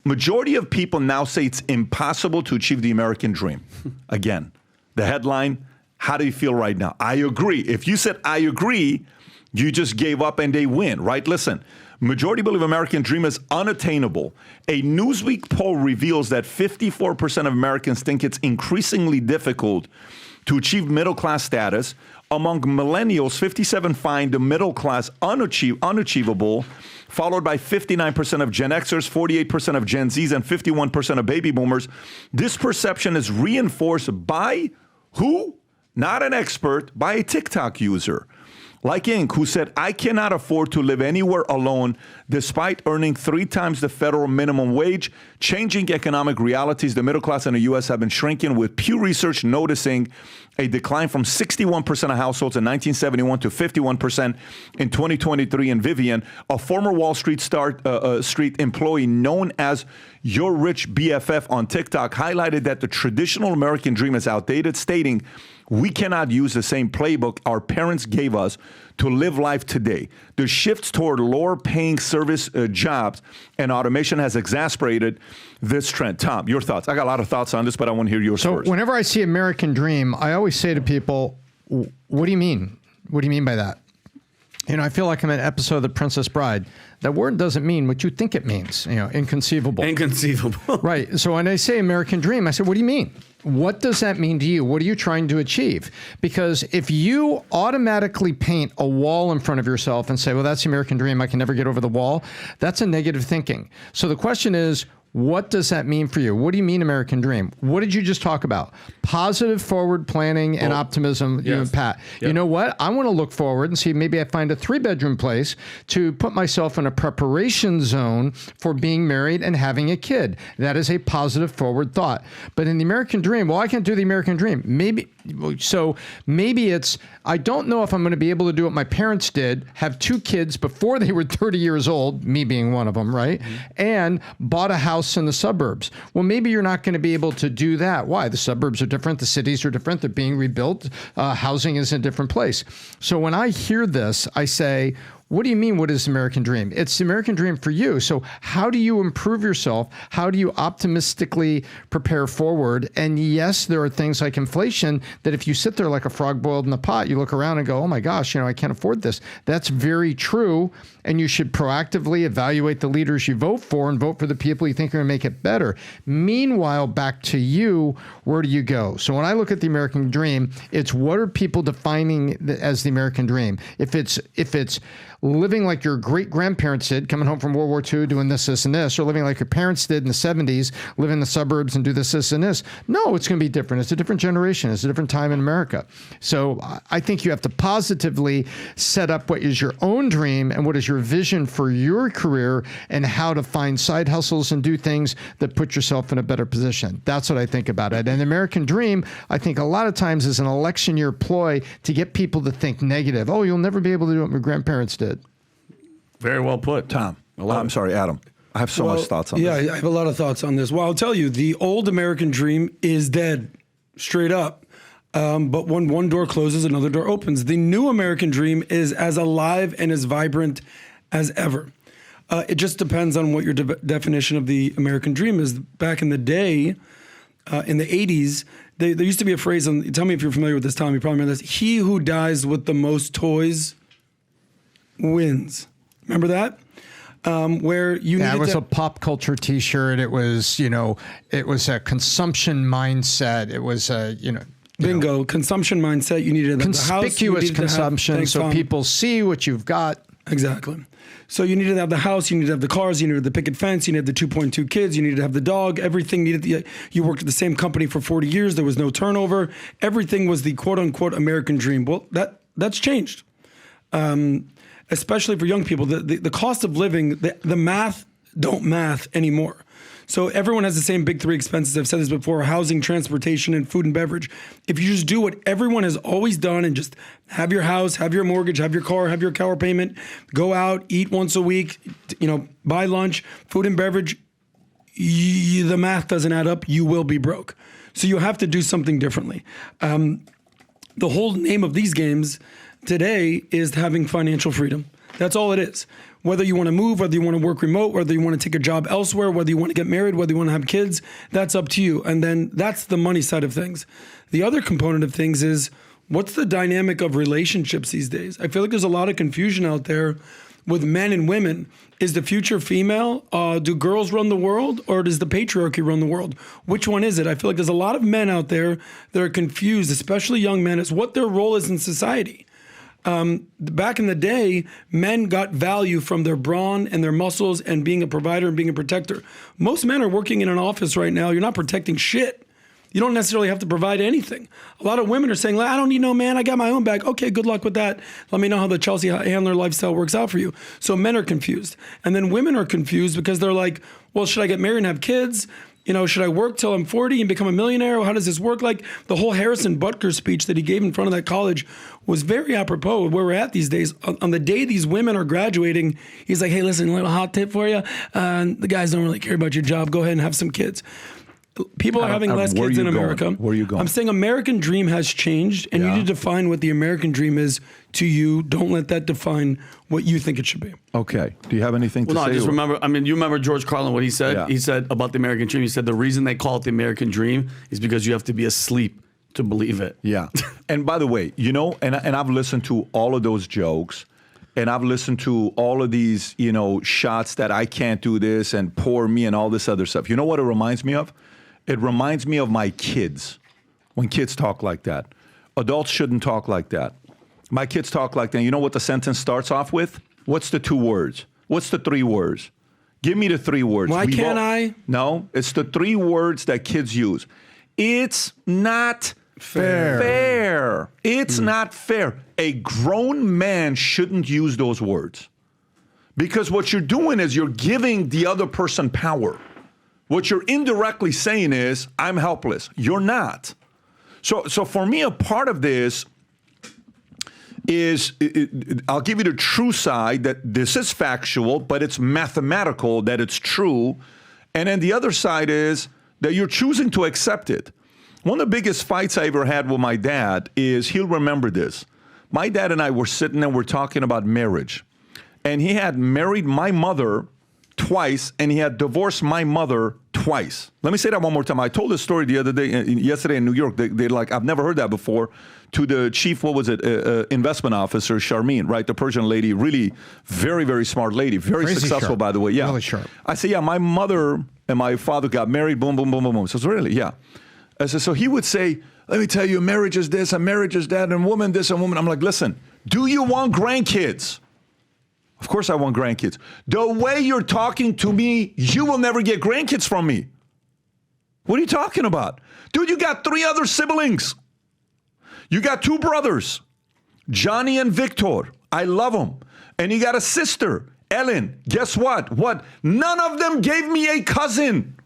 Majority of people now say it's impossible to achieve the American dream. Again, the headline, how do you feel right now? I agree. If you said, I agree, you just gave up and they win, right? Listen, majority believe American dream is unattainable. A Newsweek poll reveals that 54% of Americans think it's increasingly difficult to achieve middle-class status. Among millennials, 57 find the middle class unachievable, followed by 59% of Gen Xers, 48% of Gen Zs, and 51% of baby boomers. This perception is reinforced by who? Not an expert, by a TikTok user. Like Inc., who said, I cannot afford to live anywhere alone despite earning 3 times the federal minimum wage. Changing economic realities, the middle class in the U.S. have been shrinking, with Pew Research noticing a decline from 61% of households in 1971 to 51% in 2023. And Vivian, a former Wall Street Street employee known as Your Rich BFF on TikTok, highlighted that the traditional American dream is outdated, stating, we cannot use the same playbook our parents gave us to live life today. The shift toward lower-paying service jobs and automation has exacerbated this trend. Tom, your thoughts? I got a lot of thoughts on this, but I want to hear yours first. So whenever I see American Dream, I always say to people, what do you mean? What do you mean by that? You know, I feel like I'm in an episode of The Princess Bride. That word doesn't mean what you think it means, you know, inconceivable. Inconceivable. Right. So when I say American Dream, I say, what do you mean? What does that mean to you? What are you trying to achieve? Because if you automatically paint a wall in front of yourself and say, well, that's the American Dream, I can never get over the wall, that's a negative thinking. So the question is, what does that mean for you? What do you mean American Dream? What did you just talk about? Positive forward planning and optimism, you and Pat. Yep. You know what? I want to look forward and see maybe I find a 3-bedroom place to put myself in a preparation zone for being married and having a kid. That is a positive forward thought. But in the American Dream, well, I can't do the American Dream. Maybe it's, I don't know if I'm going to be able to do what my parents did, have 2 kids before they were 30 years old, me being one of them, right? Mm-hmm. And bought a house in the suburbs. Well, maybe you're not going to be able to do that. Why? The suburbs are different. The cities are different. They're being rebuilt. Housing is in a different place. So when I hear this, I say, what do you mean, what is the American Dream? It's the American Dream for you. So how do you improve yourself? How do you optimistically prepare forward? And yes, there are things like inflation that if you sit there like a frog boiled in a pot, you look around and go, oh my gosh, you know, I can't afford this. That's very true. And you should proactively evaluate the leaders you vote for and vote for the people you think are going to make it better. Meanwhile, back to you, where do you go? So when I look at the American Dream, it's what are people defining as the American Dream? If it's living like your great-grandparents did, coming home from World War II, doing this, and this, or living like your parents did in the 70s, living in the suburbs and do this, and this. No, it's going to be different. It's a different generation. It's a different time in America. So I think you have to positively set up what is your own dream and what is your vision for your career and how to find side hustles and do things that put yourself in a better position. That's what I think about it. And the American Dream, I think a lot of times is an election year ploy to get people to think negative. Oh, you'll never be able to do what my grandparents did. Very well put. Tom, I'm sorry, Adam. I have so much thoughts on this. Yeah, I have a lot of thoughts on this. Well, I'll tell you, the old American Dream is dead, straight up. But when one door closes, another door opens. The new American Dream is as alive and as vibrant as ever. It just depends on what your definition of the American Dream is. Back in the day, in the 80s, there used to be a phrase, and tell me if you're familiar with this, Tom, you probably remember this, he who dies with the most toys wins. Remember that? Where you needed it was a pop culture T-shirt. It was, it was a consumption mindset. It was a, bingo, consumption mindset. You needed conspicuous consumption, so people see what you've got. Exactly. So you needed to have the house, you needed to have the cars, you needed the picket fence, you needed the 2.2 kids, you needed to have the dog. Everything needed. You worked at the same company for 40 years. There was no turnover. Everything was the quote unquote American dream. Well, that's changed. Especially for young people, the cost of living, the math don't math anymore. So everyone has the same big 3 expenses. I've said this before: housing, transportation, and food and beverage. If you just do what everyone has always done and just have your house, have your mortgage, have your car, have your car payment, go out, eat once a week, buy lunch, food and beverage, the math doesn't add up. You will be broke. So you have to do something differently. The whole name of these games today is having financial freedom. That's all it is. Whether you want to move, whether you want to work remote, whether you want to take a job elsewhere, whether you want to get married, whether you want to have kids, that's up to you. And then that's the money side of things. The other component of things is, what's the dynamic of relationships these days? I feel like there's a lot of confusion out there with men and women. Is the future female? Do girls run the world, or does the patriarchy run the world? Which one is it? I feel like there's a lot of men out there that are confused, especially young men, as what their role is in society. Back in the day, men got value from their brawn and their muscles and being a provider and being a protector. Most men are working in an office right now. You're not protecting shit. You don't necessarily have to provide anything. A lot of women are saying, I don't need no man. I got my own bag. Okay, good luck with that. Let me know how the Chelsea Handler lifestyle works out for you. So men are confused. And then women are confused because they're like, well, should I get married and have kids? Should I work till I'm 40 and become a millionaire? How does this work? Like the whole Harrison Butker speech that he gave in front of that college was very apropos of where we're at these days. On the day these women are graduating, he's like, hey, listen, a little hot tip for you. The guys don't really care about your job. Go ahead and have some kids. People are having less kids in America. Where are you going? I'm saying American dream has changed, and you need to define what the American dream is to you. Don't let that define what you think it should be. Okay. Do you have anything to say? No, I just remember, you remember George Carlin, what he said? Yeah. He said about the American dream, he said the reason they call it the American dream is because you have to be asleep to believe it. Yeah. And by the way, and I've listened to all of those jokes, and I've listened to all of these, shots that I can't do this and poor me and all this other stuff. You know what it reminds me of? It reminds me of my kids, when kids talk like that. Adults shouldn't talk like that. My kids talk like that. You know what the sentence starts off with? What's the 2 words? What's the 3 words? Give me the 3 words. Why can't I? No, it's the 3 words that kids use. It's not fair. It's not fair. A grown man shouldn't use those words. Because what you're doing is you're giving the other person power. What you're indirectly saying is, I'm helpless. You're not. So for me, a part of this is, I'll give you the true side, that this is factual, but it's mathematical, that it's true. And then the other side is that you're choosing to accept it. One of the biggest fights I ever had with my dad is, he'll remember this. My dad and I were sitting and we're talking about marriage. And he had married my mother twice, and he had divorced my mother twice. Let me say that one more time. I told this story the other day, yesterday in New York. They're like, I've never heard that before, to the chief, investment officer, Charmaine, right? The Persian lady, really very, very smart lady, very Crazy successful, sharp. by the way. Yeah. Really sharp. I said, yeah, my mother and my father got married, boom, boom, boom, boom, boom. So it's really, yeah. I said, so he would say, let me tell you, marriage is this, and marriage is that, and woman this, and woman. I'm like, listen, do you want grandkids? Of course I want grandkids. The way you're talking to me, you will never get grandkids from me. What are you talking about? Dude, you got 3 other siblings. You got 2 brothers, Johnny and Victor. I love them. And you got a sister, Ellen. Guess what? What? None of them gave me a cousin.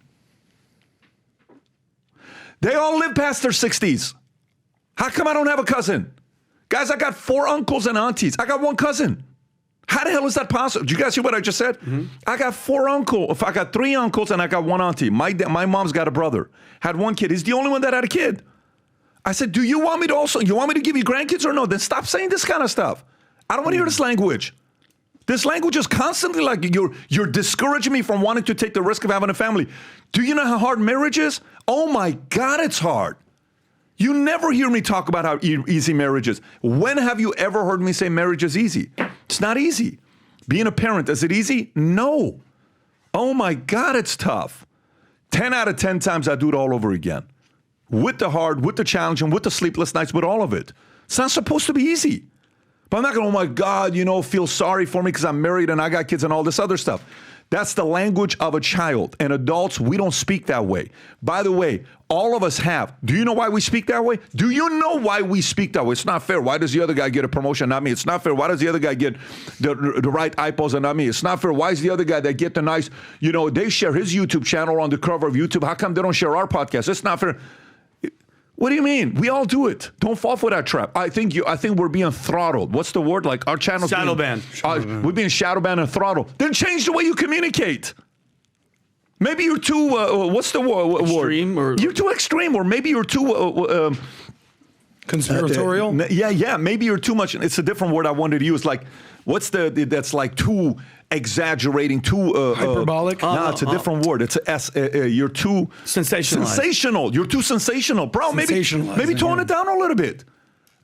They all live past their 60s. How come I don't have a cousin? Guys, I got 4 uncles and aunties. I got 1 cousin. How the hell is that possible? Did you guys hear what I just said? Mm-hmm. I got 4 uncles. I got 3 uncles and I got 1 auntie. My mom's got a brother. Had 1 kid. He's the only one that had a kid. I said, you want me to give you grandkids or no? Then stop saying this kind of stuff. I don't want to hear this language. This language is constantly like, you're discouraging me from wanting to take the risk of having a family. Do you know how hard marriage is? Oh my God, it's hard. You never hear me talk about how easy marriage is. When have you ever heard me say marriage is easy? It's not easy. Being a parent, is it easy? No. Oh my God, it's tough. 10 out of 10 times I do it all over again. With the hard, with the challenging, with the sleepless nights, with all of it. It's not supposed to be easy. But I'm not going, oh my God, feel sorry for me because I'm married and I got kids and all this other stuff. That's the language of a child. And adults, we don't speak that way. By the way, all of us have. Do you know why we speak that way? Do you know why we speak that way? It's not fair. Why does the other guy get a promotion, not me? It's not fair. Why does the other guy get the right eyeballs and not me? It's not fair. Why is the other guy that get the nice, they share his YouTube channel on the cover of YouTube. How come they don't share our podcast? It's not fair. What do you mean? We all do it. Don't fall for that trap. I think we're being throttled. What's the word? Like our channel's shadow banned. We're being shadow banned and throttled. Then change the way you communicate. Maybe you're too. What's the word? Extreme, or you're too extreme, or maybe you're too. Conspiratorial? Yeah. Maybe you're too much. It's a different word I wanted to use. Like, what's that's like too exaggerating, too hyperbolic? No, it's a different word. It's a S. You're too sensational. You're too sensational, bro. Maybe tone it down a little bit.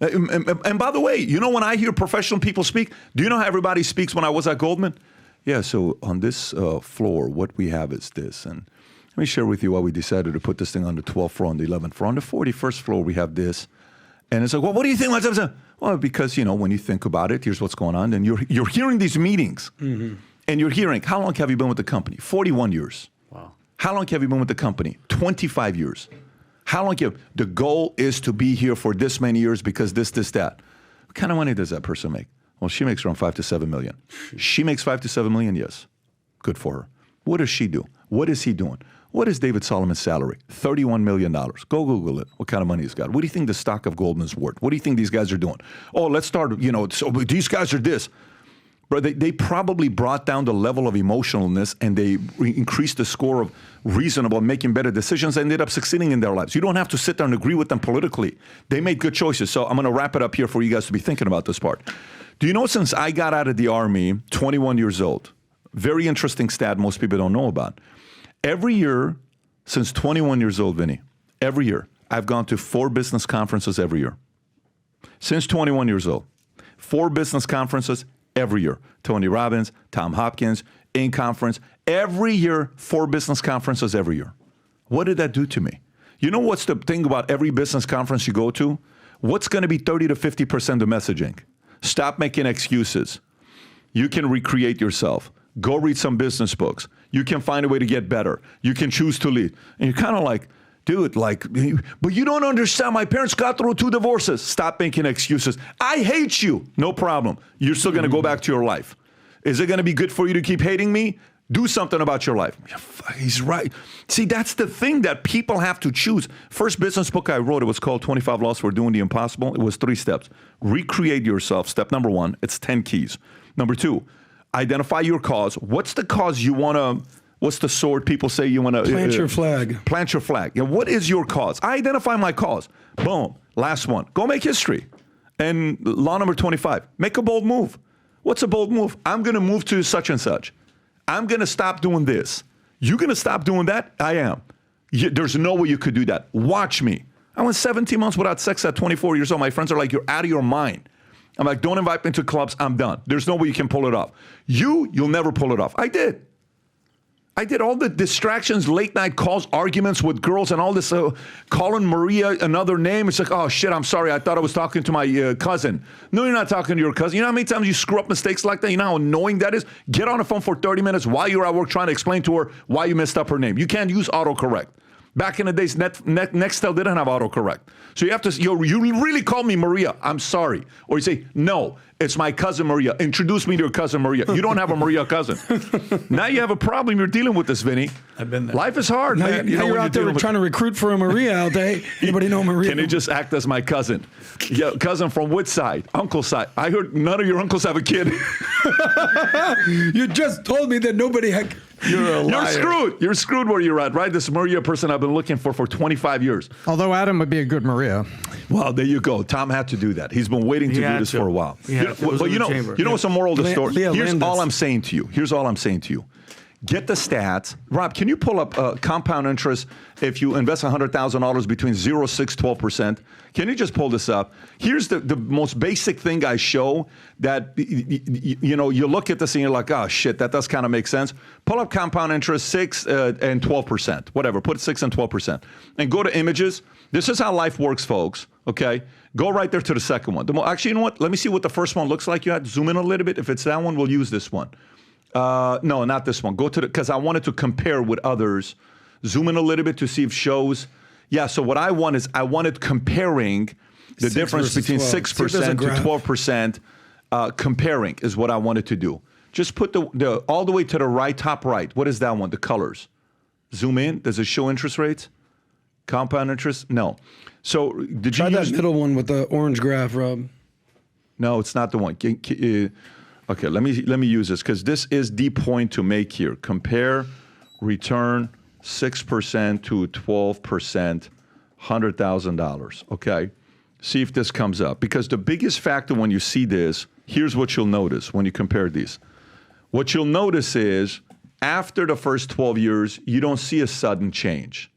And by the way, you know when I hear professional people speak, do you know how everybody speaks when I was at Goldman? Yeah. So on this floor, what we have is this, and let me share with you why we decided to put this thing on the 12th floor, on the 11th floor. On the 41st floor, we have this. And it's like, well, what do you think? Well, because, when you think about it, here's what's going on. And you're hearing these meetings. Mm-hmm. And you're hearing, how long have you been with the company? 41 years. Wow. How long have you been with the company? 25 years. How long the goal is to be here for this many years because this, that. What kind of money does that person make? Well, she makes around 5 to 7 million. She makes 5 to 7 million, yes. Good for her. What does she do? What is he doing? What is David Solomon's salary? $31 million. Go Google it. What kind of money he's got? What do you think the stock of Goldman's worth? What do you think these guys are doing? Oh, let's start, so these guys are this. But they probably brought down the level of emotionalness and they increased the score of reasonable, making better decisions, and ended up succeeding in their lives. You don't have to sit there and agree with them politically. They made good choices. So I'm going to wrap it up here for you guys to be thinking about this part. Do you know since I got out of the Army, 21 years old, very interesting stat most people don't know about. Every year, since 21 years old, Vinny, every year, I've gone to 4 business conferences every year. Since 21 years old, 4 business conferences every year. Tony Robbins, Tom Hopkins, Inc. Conference. Every year, 4 business conferences every year. What did that do to me? You know what's the thing about every business conference you go to? What's going to be 30 to 50% of messaging? Stop making excuses. You can recreate yourself. Go read some business books. You can find a way to get better. You can choose to lead. And you're kind of like, dude, but you don't understand. My parents got through 2 divorces. Stop making excuses. I hate you. No problem. You're still going to go back to your life. Is it going to be good for you to keep hating me? Do something about your life. He's right. See, that's the thing that people have to choose. First business book I wrote, it was called 25 Laws for Doing the Impossible. It was 3 steps. Recreate yourself. Step number 1, it's 10 keys. Number 2, identify your cause. What's the cause you want to, what's the sword people say you want to? Plant your flag. Plant your flag. Yeah, what is your cause? I identify my cause. Boom. Last one. Go make history. And law number 25, make a bold move. What's a bold move? I'm going to move to such and such. I'm going to stop doing this. You going to stop doing that? I am. There's no way you could do that. Watch me. I went 17 months without sex at 24 years old. My friends are like, you're out of your mind. I'm like, don't invite me to clubs. I'm done. There's no way you can pull it off. You'll never pull it off. I did all the distractions, late night calls, arguments with girls and all this, calling Maria another name. It's like, oh shit, I'm sorry. I thought I was talking to my cousin. No, you're not talking to your cousin. You know how many times you screw up mistakes like that? You know how annoying that is? Get on the phone for 30 minutes while you're at work trying to explain to her why you messed up her name. You can't use autocorrect. Back in the days, Nextel didn't have autocorrect. So you have to, you really call me Maria. I'm sorry. Or you say, no, it's my cousin Maria. Introduce me to your cousin Maria. You don't have a Maria cousin. Now you have a problem. You're dealing with this, Vinny. I've been there. Life is hard, Now, man. you're out there trying to recruit for a Maria out there. Anybody know Maria? Can you just act as my cousin? Yeah, cousin from which side? Uncle's side. I heard none of your uncles have a kid. You just told me that nobody had... You're a liar. You're screwed. You're screwed where you're at, right? This Maria person I've been looking for 25 years. Although Adam would be a good Maria. Well, there you go. Tom had to do that. He's been waiting to do this for a while. But you know what's the moral of the story? Here's all I'm saying to you. Get the stats. Rob, can you pull up compound interest if you invest $100,000 between 0, 6, 12%? Can you just pull this up? Here's the most basic thing I show that, you look at this and you're like, oh, shit, that does kind of make sense. Pull up compound interest, 6 and 12%, whatever. Put 6 and 12%. And go to images. This is how life works, folks, okay? Go right there to the second one. Actually, you know what? Let me see what the first one looks like. You had to zoom in a little bit. If it's that one, we'll use this one. No, not this one. Go to because I wanted to compare with others. Zoom in a little bit to see if shows. Yeah, so what I want is I wanted comparing the difference between 6% to 12%. Comparing is what I wanted to do. Just put the all the way to the right, top right. What is that one? The colors. Zoom in. Does it show interest rates? Compound interest? No. So did you Try use that middle one with the orange graph, Rob? No, it's not the one. Okay, let me use this because this is the point to make here. Compare return 6% to 12%, $100,000. Okay, See if this comes up. Because the biggest factor when you see this, here's what you'll notice when you compare these. What you'll notice is after the first 12 years, you don't see a sudden change.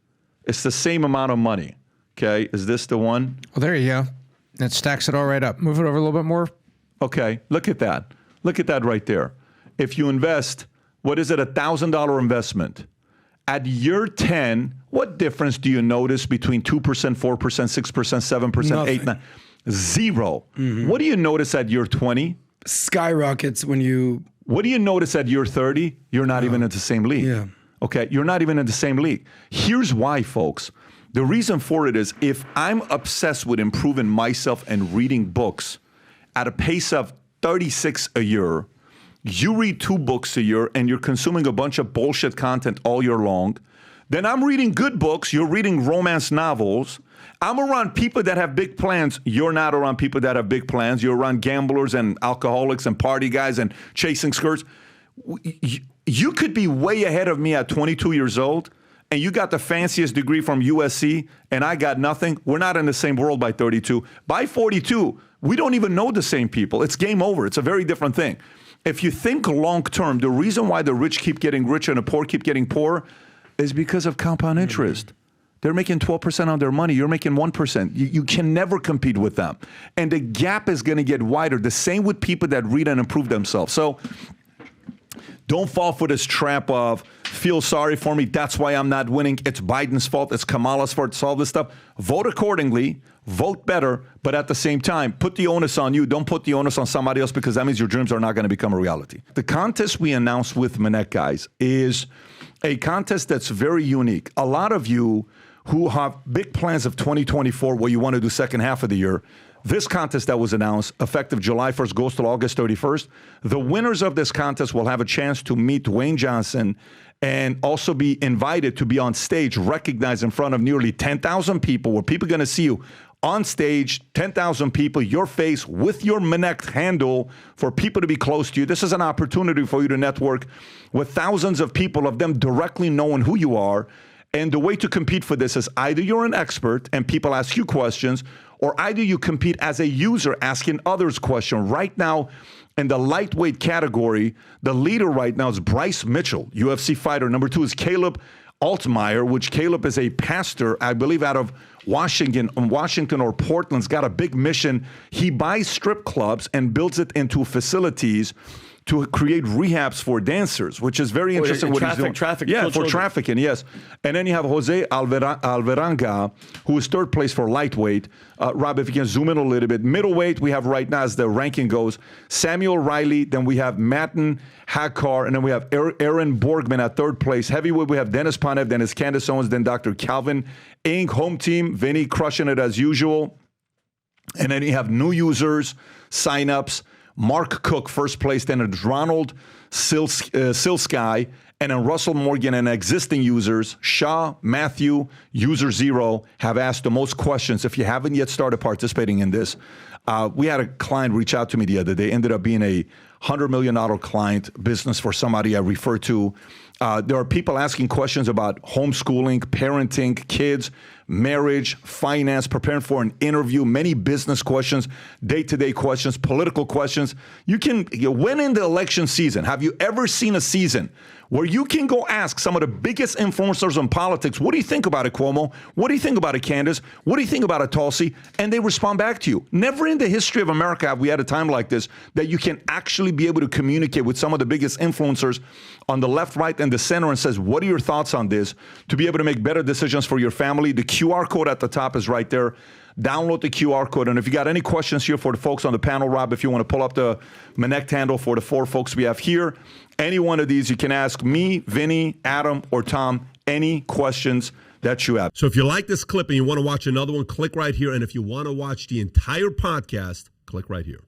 It's the same amount of money. Okay, is this the one? Well, there you go. It stacks it all right up. Move it over a little bit more. Okay, look at that. Look at that right there. If you invest, what is it, $1,000 investment? At year 10, what difference do you notice between 2%, 4%, 6%, 7%, Nothing. 8%, 9%? Zero. What do you notice at year 20? Skyrockets when you... What do you notice at year 30? You're not even in the same league. Yeah. Okay, you're not even in the same league. Here's why, folks. The reason for it is if I'm obsessed with improving myself and reading books at a pace of 36 a year, you read 2 books a year and you're consuming a bunch of bullshit content all year long, then I'm reading good books, you're reading romance novels. I'm around people that have big plans. You're not around people that have big plans. You're around gamblers and alcoholics and party guys and chasing skirts. You could be way ahead of me at 22 years old, and you got the fanciest degree from USC, and I got nothing. We're not in the same world by 32. By 42, we don't even know the same people. It's game over. It's a very different thing. If you think long term, the reason why the rich keep getting richer and the poor keep getting poor is because of compound interest. They're making 12% on their money. You're making 1%. You can never compete with them. And the gap is going to get wider. The same with people that read and improve themselves. So don't fall for this trap of feel sorry for me. That's why I'm not winning. It's Biden's fault. It's Kamala's fault. It's all this stuff. Vote accordingly. Vote better. But at the same time, put the onus on you. Don't put the onus on somebody else, because that means your dreams are not going to become a reality. The contest we announced with Minnect, guys, is a contest that's very unique. A lot of you who have big plans of 2024 where you want to do second half of the year, this contest that was announced, effective July 1st, goes till August 31st. The winners of this contest will have a chance to meet Dwayne Johnson and also be invited to be on stage, recognized in front of nearly 10,000 people, where people are going to see you on stage, 10,000 people, your face with your Minnect handle for people to be close to you. This is an opportunity for you to network with thousands of people, of them directly knowing who you are. And the way to compete for this is either you're an expert and people ask you questions, or either you compete as a user asking others questions. Right now, in the lightweight category, the leader right now is Bryce Mitchell, UFC fighter. Number 2 is Caleb Altmaier, which Caleb is a pastor, I believe, out of Washington or Portland's got a big mission. He buys strip clubs and builds it into facilities to create rehabs for dancers, which is very interesting. What he's doing. Yeah, for trafficking, yes. And then you have Jose Alveranga, who is third place for lightweight. Rob, if you can zoom in a little bit. Middleweight, we have right now, as the ranking goes, Samuel Riley, then we have Matten Hakkar, and then we have Aaron Borgman at third place. Heavyweight, we have Dennis Panev, then it's Candace Owens, then Dr. Calvin Ing. Home team, Vinny crushing it as usual. And then you have new users, signups. Mark Cook, first place, then it's Ronald Silsky, and then Russell Morgan, and existing users, Shaw, Matthew, user 0, have asked the most questions. If you haven't yet started participating in this, we had a client reach out to me the other day, ended up being a $100 million client business for somebody I refer to. There are people asking questions about homeschooling, parenting, kids, marriage, finance, preparing for an interview, many business questions, day-to-day questions, political questions. When in the election season, have you ever seen a season where you can go ask some of the biggest influencers in politics, what do you think about it, Cuomo? What do you think about it, Candace? What do you think about it, Tulsi? And they respond back to you. Never in the history of America have we had a time like this that you can actually be able to communicate with some of the biggest influencers on the left, right, and the center and says, what are your thoughts on this? To be able to make better decisions for your family. The QR code at the top is right there. Download the QR code. And if you got any questions here for the folks on the panel, Rob, if you want to pull up the Minnect handle for the 4 folks we have here, any one of these, you can ask me, Vinny, Adam, or Tom any questions that you have. So if you like this clip and you want to watch another one, click right here. And if you want to watch the entire podcast, click right here.